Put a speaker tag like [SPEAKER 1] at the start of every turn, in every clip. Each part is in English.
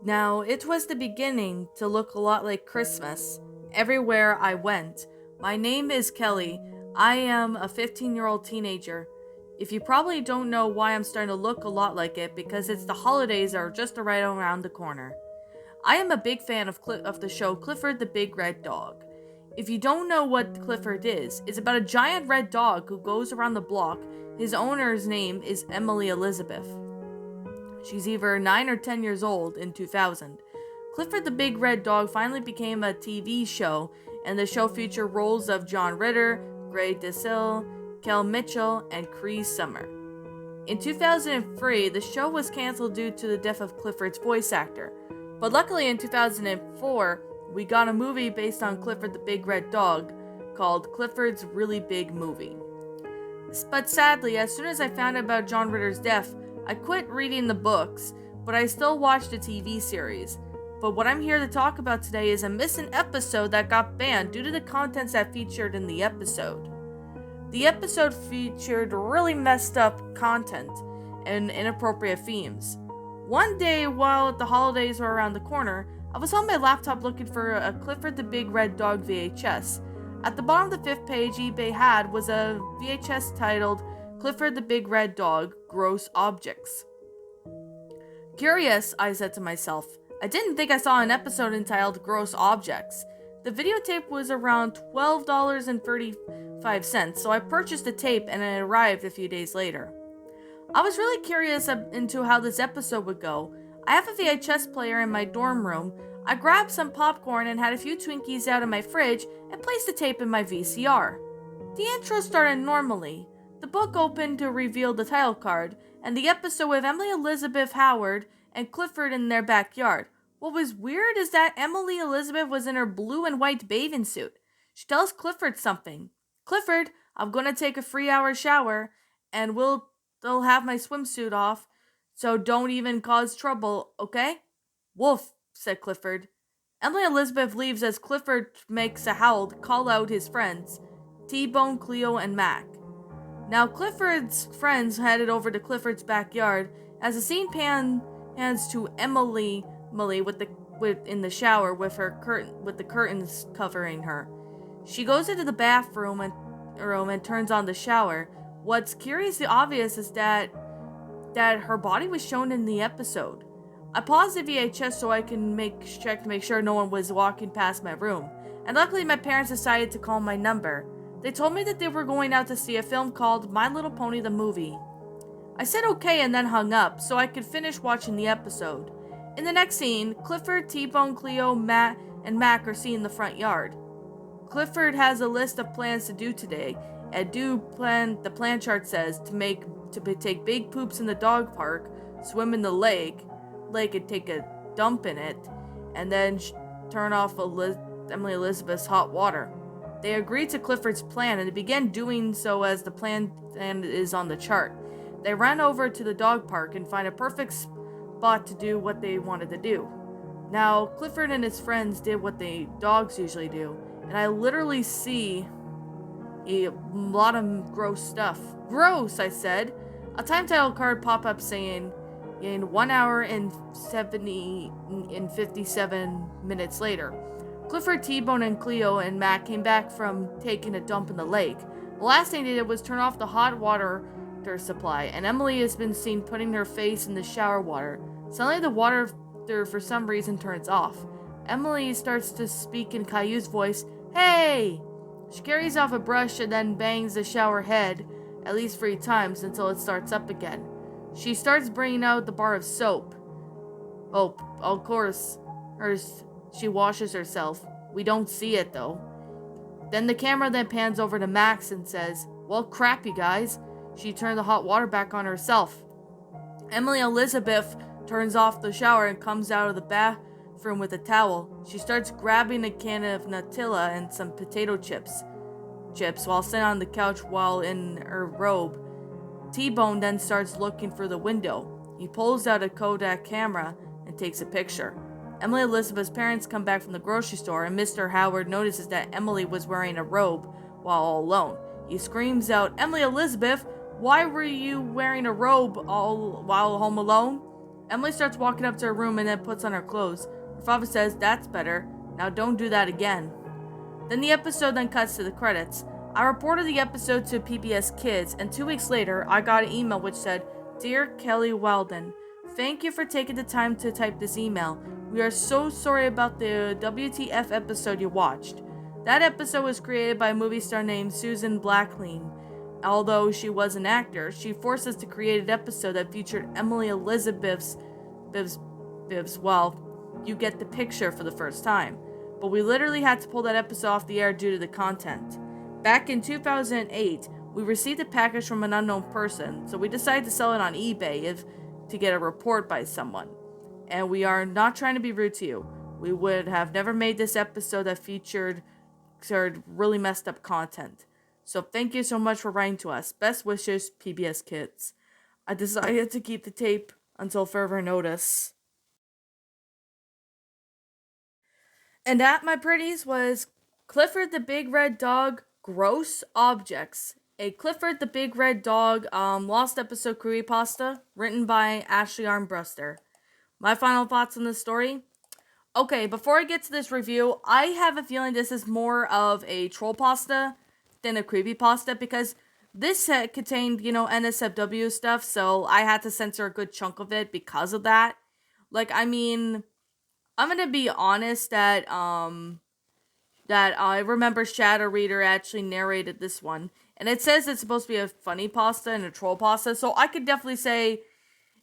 [SPEAKER 1] Now, it was the beginning to look a lot like Christmas. Everywhere I went. My name is Kelly. I am a 15-year-old teenager. If you probably don't know why I'm starting to look a lot like it, because it's the holidays are just right around the corner. I am a big fan of the show Clifford the Big Red Dog. If you don't know what Clifford is, it's about a giant red dog who goes around the block. His owner's name is Emily Elizabeth. She's either 9 or 10 years old in 2000. Clifford the Big Red Dog finally became a TV show, and the show featured roles of John Ritter, Gray DeSille, Kel Mitchell, and Cree Summer. In 2003, the show was canceled due to the death of Clifford's voice actor, but luckily in 2004, we got a movie based on Clifford the Big Red Dog called Clifford's Really Big Movie. But sadly, as soon as I found out about John Ritter's death, I quit reading the books, but I still watched the TV series. But what I'm here to talk about today is a missing episode that got banned due to the contents that featured in the episode. The episode featured really messed up content and inappropriate themes. One day, while the holidays were around the corner, I was on my laptop looking for a Clifford the Big Red Dog VHS. At the bottom of the 5th page eBay had was a VHS titled Clifford the Big Red Dog, Gross Objects. Curious, I said to myself. I didn't think I saw an episode entitled Gross Objects. The videotape was around $12.35, so I purchased the tape and it arrived a few days later. I was really curious into how this episode would go. I have a VHS player in my dorm room. I grabbed some popcorn and had a few Twinkies out of my fridge and placed the tape in my VCR. The intro started normally. The book opened to reveal the title card, and the episode with Emily Elizabeth Howard and Clifford in their backyard. What was weird is that Emily Elizabeth was in her blue and white bathing suit. She tells Clifford something. Clifford, I'm gonna take a 3-hour shower, and they'll have my swimsuit off, so don't even cause trouble, okay? Wolf, said Clifford. Emily Elizabeth leaves as Clifford makes a howl to call out his friends, T-Bone, Cleo, and Mac. Now Clifford's friends headed over to Clifford's backyard as the scene pans to Emily in the shower with the curtains covering her. She goes into the bathroom and turns on the shower. What's curiously obvious is that her body was shown in the episode. I paused the VHS so I can check to make sure no one was walking past my room, and luckily my parents decided to call my number. They told me that they were going out to see a film called My Little Pony the Movie. I said okay and then hung up so I could finish watching the episode. In the next scene, Clifford, T-Bone, Cleo, Matt, and Mac are seen in the front yard. Clifford has a list of plans to do today, and the plan chart says to take big poops in the dog park, swim in the lake and take a dump in it, and then turn off Emily Elizabeth's hot water. They agreed to Clifford's plan and they began doing so as the plan is on the chart. They ran over to the dog park and find a perfect spot to do what they wanted to do. Now, Clifford and his friends did what dogs usually do, and I literally see a lot of gross stuff. Gross, I said. A time title card pop up saying, in 1 hour and 57 minutes later. Clifford, T-Bone, and Cleo and Matt came back from taking a dump in the lake. The last thing they did was turn off the hot water supply, and Emily has been seen putting her face in the shower water. Suddenly the water for some reason turns off. Emily starts to speak in Caillou's voice, "Hey!" She carries off a brush and then bangs the shower head at least 3 times until it starts up again. She starts bringing out the bar of soap. Oh, of course, she washes herself. We don't see it though. Then the camera pans over to Max and says, "Well, crap, you guys." She turned the hot water back on herself. Emily Elizabeth turns off the shower and comes out of the bathroom with a towel. She starts grabbing a can of Nutella and some potato chips while sitting on the couch while in her robe. T-Bone then starts looking for the window. He pulls out a Kodak camera and takes a picture. Emily Elizabeth's parents come back from the grocery store and Mr. Howard notices that Emily was wearing a robe while all alone. He screams out, "Emily Elizabeth, why were you wearing a robe while home alone?" Emily starts walking up to her room and then puts on her clothes. Her father says, "That's better. Now don't do that again." Then the episode then cuts to the credits. I reported the episode to PBS Kids, and 2 weeks later, I got an email which said, "Dear Kelly Weldon, thank you for taking the time to type this email. We are so sorry about the WTF episode you watched. That episode was created by a movie star named Susan Blackleen. Although she was an actor, she forced us to create an episode that featured Emily Elizabeth's Biv's, well, you get the picture for the first time. But we literally had to pull that episode off the air due to the content. Back in 2008, we received a package from an unknown person, so we decided to sell it on eBay to get a report by someone. And we are not trying to be rude to you. We would have never made this episode that featured really messed up content. So thank you so much for writing to us. Best wishes, PBS Kids." I decided to keep the tape until further notice. And that, my pretties, was Clifford the Big Red Dog Gross Objects. A Clifford the Big Red Dog lost episode creepypasta written by Ashley Armbruster. My final thoughts on this story? Okay, before I get to this review, I have a feeling this is more of a troll pasta than a creepypasta because this contained, NSFW stuff, so I had to censor a good chunk of it because of that. I'm gonna be honest that I remember Shadow Reader actually narrated this one, and it says it's supposed to be a funny pasta and a troll pasta, so I could definitely say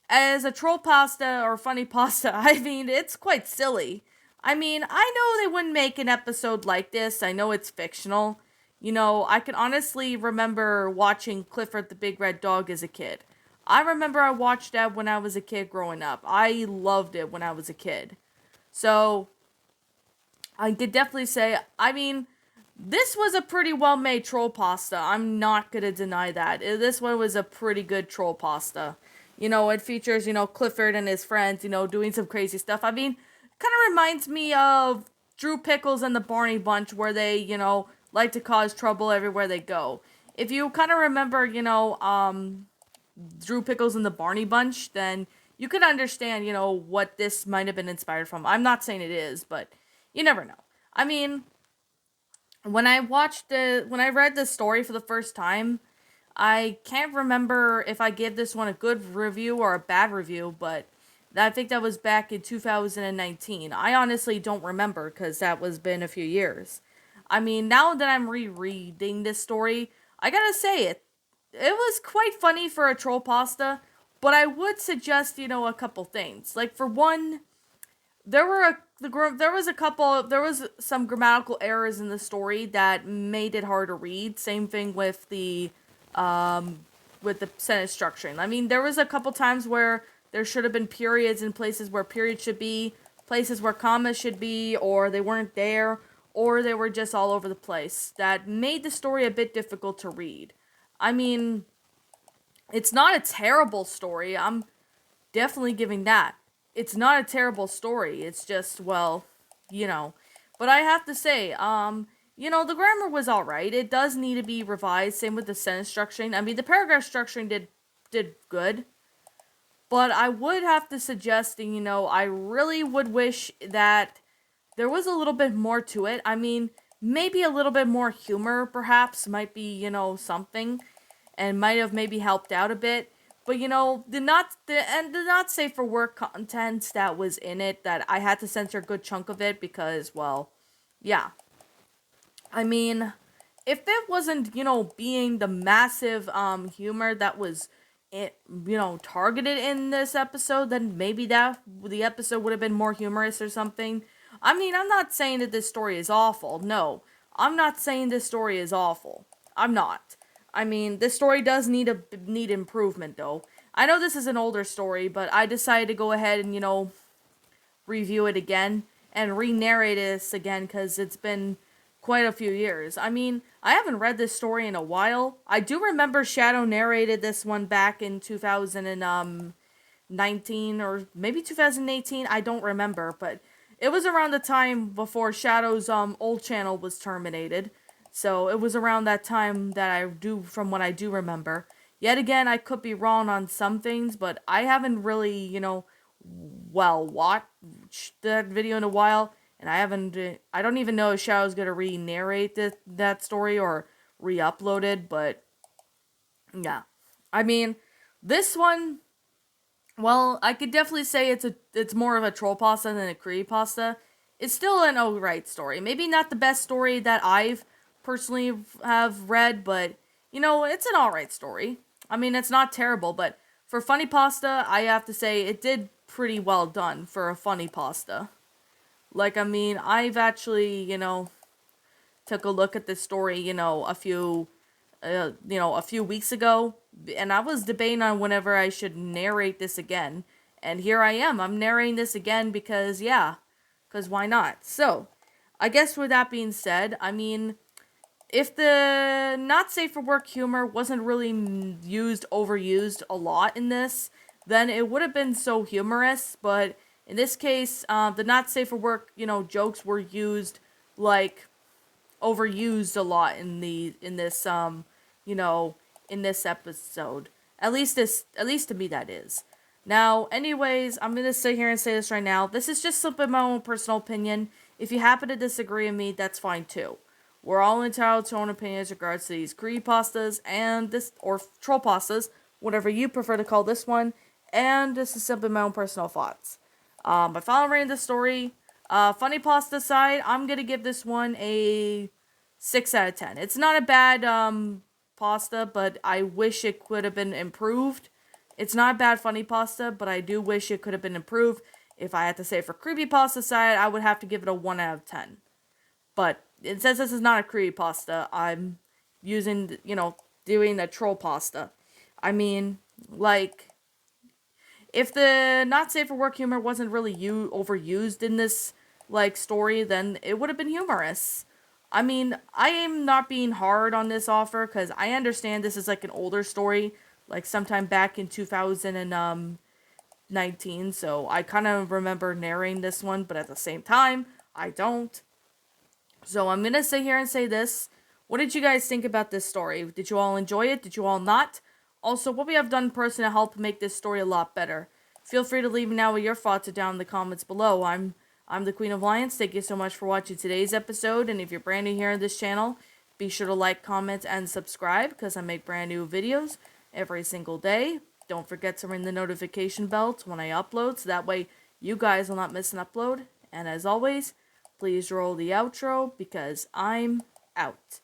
[SPEAKER 1] as a troll pasta or funny pasta, it's quite silly. I know they wouldn't make an episode like this. I know it's fictional. I can honestly remember watching Clifford the Big Red Dog as a kid. I remember I watched that when I was a kid growing up. I loved it when I was a kid. So, I could definitely say, this was a pretty well-made troll pasta. I'm not gonna deny that. This one was a pretty good troll pasta. It features, Clifford and his friends, doing some crazy stuff. Kind of reminds me of Drew Pickles and the Barney Bunch, where they, like to cause trouble everywhere they go. If you kind of remember, Drew Pickles and the Barney Bunch, then you could understand, what this might have been inspired from. I'm not saying it is, but you never know. When I read this story for the first time, I can't remember if I gave this one a good review or a bad review, but I think that was back in 2019. I honestly don't remember because that was been a few years. Now that I'm rereading this story, I gotta say it was quite funny for a troll pasta, but I would suggest, a couple things. Like, for one, there was some grammatical errors in the story that made it hard to read. Same thing with the sentence structuring. There was a couple times where there should have been periods in places where periods should be, places where commas should be, or they weren't there, or they were just all over the place. That made the story a bit difficult to read. It's not a terrible story. I'm definitely giving that. It's not a terrible story. It's just, well, But I have to say, the grammar was alright. It does need to be revised. Same with the sentence structuring. The paragraph structuring did good. But I would have to suggest, I really would wish that there was a little bit more to it. Maybe a little bit more humor, perhaps, might be, something. And might have maybe helped out a bit. But, the not safe for work content that was in it, that I had to censor a good chunk of it because, well, yeah. If it wasn't, being the massive humor that was, targeted in this episode, then maybe the episode would have been more humorous or something. I'm not saying that this story is awful. No, I'm not saying this story is awful. I'm not. This story does need improvement, though. I know this is an older story, but I decided to go ahead and, review it again and re-narrate this again because it's been quite a few years. I haven't read this story in a while. I do remember Shadow narrated this one back in 2019 or maybe 2018. I don't remember, but it was around the time before Shadow's old channel was terminated. So it was around that time that from what I do remember. Yet again, I could be wrong on some things, but I haven't really, watched that video in a while, and I don't even know if Shadow's gonna re-narrate that story or re-upload it, but yeah. I mean, this one, well, I could definitely say it's more of a troll pasta than a creepypasta. It's still an alright story. Maybe not the best story that I've personally have read, but it's an alright story. I mean, it's not terrible, but for funny pasta, I have to say it did pretty well done for a funny pasta. Like, I mean, I've actually, took a look at this story, a few weeks ago, and I was debating on whenever I should narrate this again. And here I am. I'm narrating this again because, yeah, because why not? So, I guess with that being said, I mean, if the not safe for work humor wasn't really overused a lot in this, then it would have been so humorous. But in this case, the not safe for work, jokes were used like overused a lot in this you know in this episode. At least to me that is. Now, anyways, I'm gonna sit here and say this right now. This is just simply my own personal opinion. If you happen to disagree with me, that's fine too. We're all entitled to our own opinions regards to these creepypastas and this, or troll pastas, whatever you prefer to call this one. And this is simply my own personal thoughts. My final rating of the story, funny pasta side, I'm gonna give this one a 6 out of 10. It's not a bad pasta, but I wish it could have been improved. It's not bad funny pasta, but I do wish it could have been improved. If I had to say for creepy pasta side, I would have to give it a 1 out of 10. But since this is not a creepy pasta, I'm using, doing the troll pasta. I mean, like, if the not safe for work humor wasn't really overused in this story, then it would have been humorous. I mean, I am not being hard on this offer because I understand this is like an older story, like sometime back in 2019. So I kind of remember narrating this one, but at the same time, I don't. So I'm gonna sit here and say this. What did you guys think about this story? Did you all enjoy it? Did you all not? Also, what we have done personally to help make this story a lot better. Feel free to leave now what your thoughts are down in the comments below. I'm the Queen of Lions. Thank you so much for watching today's episode. And if you're brand new here on this channel, be sure to like, comment, and subscribe because I make brand new videos every single day. Don't forget to ring the notification bell when I upload so that way you guys will not miss an upload. And as always, please roll the outro because I'm out.